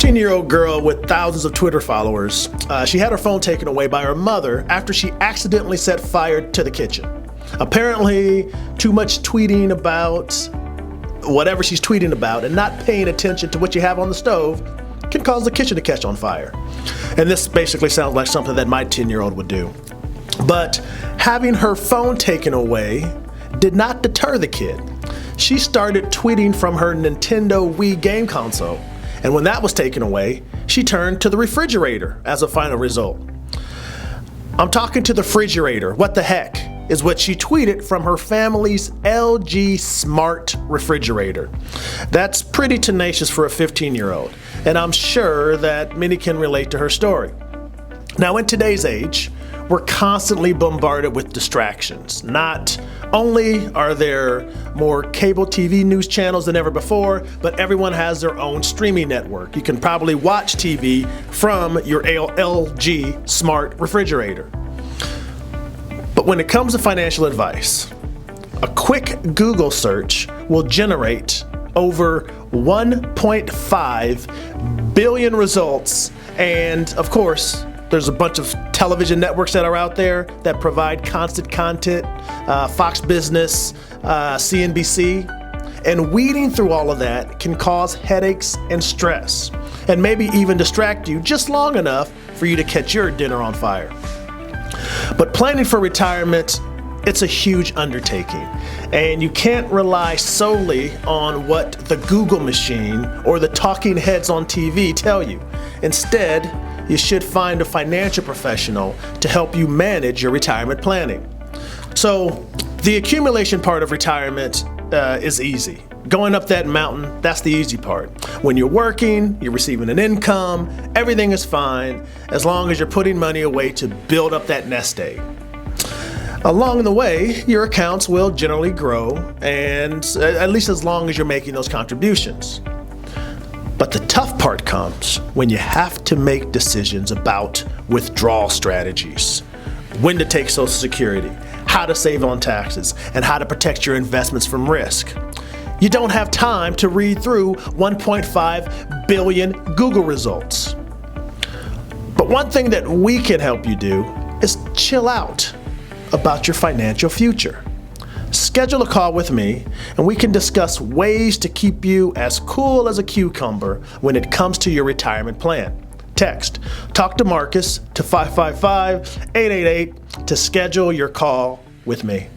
13-year-old girl with thousands of Twitter followers, she had her phone taken away by her mother after she accidentally set fire to the kitchen. Apparently, too much tweeting about whatever she's tweeting about and not paying attention to what you have on the stove can cause the kitchen to catch on fire. And this basically sounds like something that my 10-year-old would do. But having her phone taken away did not deter the kid. She started tweeting from her Nintendo Wii game console. And when that was taken away, she turned to the refrigerator as a final result. I'm talking to the refrigerator. What the heck is what she tweeted from her family's LG Smart refrigerator. That's pretty tenacious for a 15-year-old, and I'm sure that many can relate to her story. Now, in today's age, we're constantly bombarded with distractions. Not only are there more cable TV news channels than ever before, but everyone has their own streaming network. You can probably watch TV from your LG Smart refrigerator. But when it comes to financial advice, a quick Google search will generate over 1.5 billion results, and of course, there's a bunch of television networks that are out there that provide constant content, Fox Business, CNBC, and weeding through all of that can cause headaches and stress, and maybe even distract you just long enough for you to catch your dinner on fire. But planning for retirement, it's a huge undertaking, and you can't rely solely on what the Google machine or the talking heads on TV tell you. Instead, you should find a financial professional to help you manage your retirement planning. So the accumulation part of retirement is easy. Going up that mountain, that's the easy part. When you're working, you're receiving an income, everything is fine as long as you're putting money away to build up that nest egg. Along the way, your accounts will generally grow, and at least as long as you're making those contributions. But the tough part comes when you have to make decisions about withdrawal strategies, when to take Social Security, how to save on taxes, and how to protect your investments from risk. You don't have time to read through 1.5 billion Google results. But one thing that we can help you do is chill out about your financial future. Schedule a call with me, and we can discuss ways to keep you as cool as a cucumber when it comes to your retirement plan. Text "Talk to Marcus" to 555-888 to schedule your call with me.